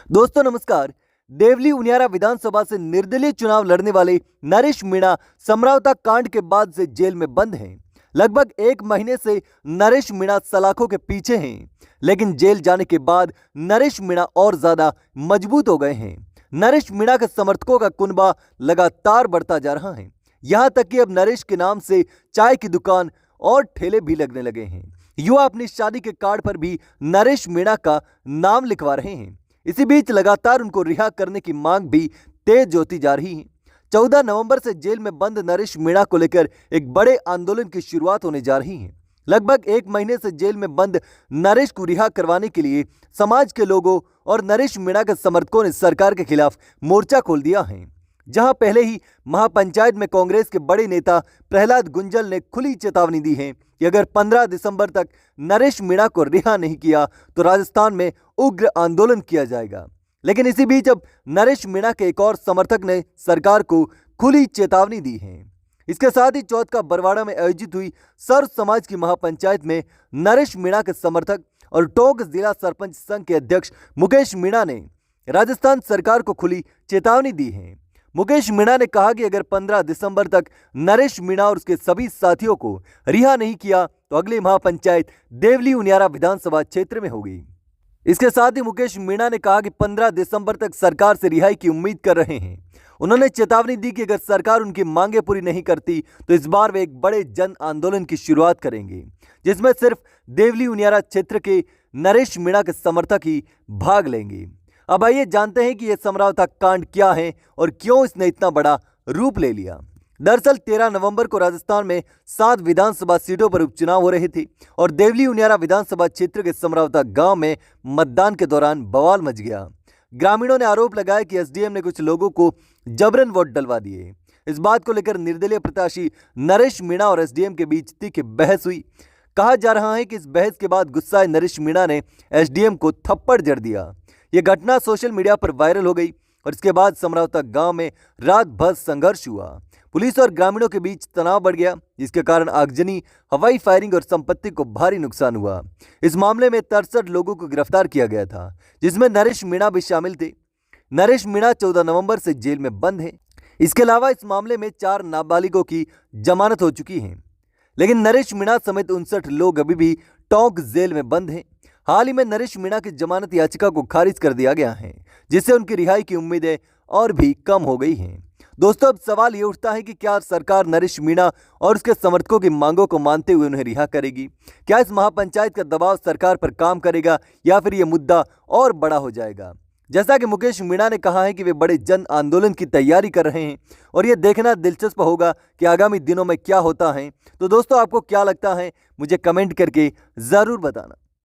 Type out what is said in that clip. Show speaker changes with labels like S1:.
S1: दोस्तों नमस्कार। देवली उनियारा विधानसभा से निर्दलीय चुनाव लड़ने वाले नरेश मीणा समरावता कांड के बाद से जेल में बंद हैं। लगभग एक महीने से नरेश मीणा सलाखों के पीछे हैं, लेकिन जेल जाने के बाद नरेश मीणा और ज्यादा मजबूत हो गए हैं। नरेश मीणा के समर्थकों का कुनबा लगातार बढ़ता जा रहा है। यहां तक कि अब नरेश के नाम से चाय की दुकान और ठेले भी लगने लगे हैं। युवा अपनी शादी के कार्ड पर भी नरेश मीणा का नाम लिखवा रहे हैं। इसी बीच लगातार उनको रिहा करने की मांग भी तेज होती जा रही है। 14 नवंबर से जेल में बंद नरेश मीणा को लेकर एक बड़े आंदोलन की शुरुआत होने जा रही है। लगभग एक महीने से जेल में बंद नरेश को रिहा करवाने के लिए समाज के लोगों और नरेश मीणा के समर्थकों ने सरकार के खिलाफ मोर्चा खोल दिया है। जहां पहले ही महापंचायत में कांग्रेस के बड़े नेता प्रहलाद गुंजल ने खुली चेतावनी दी है कि अगर 15 दिसंबर तक नरेश मीणा को रिहा नहीं किया तो राजस्थान में उग्र आंदोलन किया जाएगा। लेकिन इसी बीच अब नरेश मीणा के एक और समर्थक ने सरकार को खुली चेतावनी दी है। इसके साथ ही चौथ का बरवाड़ा में आयोजित हुई सर्व समाज की महापंचायत में नरेश मीणा के समर्थक और टोंक जिला सरपंच संघ के अध्यक्ष मुकेश मीणा ने राजस्थान सरकार को खुली चेतावनी दी है। मुकेश मीणा ने कहा कि अगर 15 दिसंबर तक नरेश मीणा और उसके सभी साथियों को रिहा नहीं किया तो अगली महापंचायत देवली उनियारा विधानसभा क्षेत्र में होगी। इसके साथ ही मुकेश मीणा ने कहा कि 15 दिसंबर तक सरकार से रिहाई की उम्मीद कर रहे हैं। उन्होंने चेतावनी दी कि अगर सरकार उनकी मांगें पूरी नहीं करती तो इस बार वे एक बड़े जन आंदोलन की शुरुआत करेंगे, जिसमें सिर्फ देवली उनियारा क्षेत्र के नरेश मीणा के समर्थक ही भाग लेंगे। अब आइए जानते हैं कि यह समरावता कांड क्या है और क्यों इसने इतना बड़ा रूप ले लिया। दरअसल 13 नवंबर को राजस्थान में 7 विधानसभा सीटों पर उपचुनाव हो रहे थे और देवली उनियारा विधानसभा क्षेत्र के समरावता गांव में मतदान के दौरान बवाल मच गया। ग्रामीणों ने आरोप लगाया कि एसडीएम ने कुछ लोगों को जबरन वोट डलवा दिए। इस बात को लेकर निर्दलीय प्रत्याशी नरेश मीणा और एसडीएम के बीच तीखी बहस हुई। कहा जा रहा है कि इस बहस के बाद गुस्साए नरेश मीणा ने एसडीएम को थप्पड़ जड़ दिया। यह घटना सोशल मीडिया पर वायरल हो गई और इसके बाद समरावता गांव में रात भर संघर्ष हुआ। पुलिस और ग्रामीणों के बीच तनाव बढ़ गया, जिसके कारण आगजनी, हवाई फायरिंग और संपत्ति को भारी नुकसान हुआ। इस मामले में 63 लोगों को गिरफ्तार किया गया था, जिसमें नरेश मीणा भी शामिल थे। नरेश मीणा 14 नवंबर से जेल में बंद है। इसके अलावा इस मामले में 4 नाबालिगों की जमानत हो चुकी है, लेकिन नरेश मीणा समेत 59 लोग अभी भी टोंक जेल में बंद हैं। हाल ही में नरेश मीणा की जमानत याचिका को खारिज कर दिया गया है, जिससे उनकी रिहाई की उम्मीदें और भी कम हो गई हैं। दोस्तों, अब सवाल ये उठता है कि क्या सरकार नरेश मीणा और उसके समर्थकों की मांगों को मानते हुए उन्हें रिहा करेगी? क्या इस महापंचायत का दबाव सरकार पर काम करेगा या फिर यह मुद्दा और बड़ा हो जाएगा? जैसा कि मुकेश मीणा ने कहा है कि वे बड़े जन आंदोलन की तैयारी कर रहे हैं और यह देखना दिलचस्प होगा कि आगामी दिनों में क्या होता है। तो दोस्तों, आपको क्या लगता है? मुझे कमेंट करके ज़रूर बताना।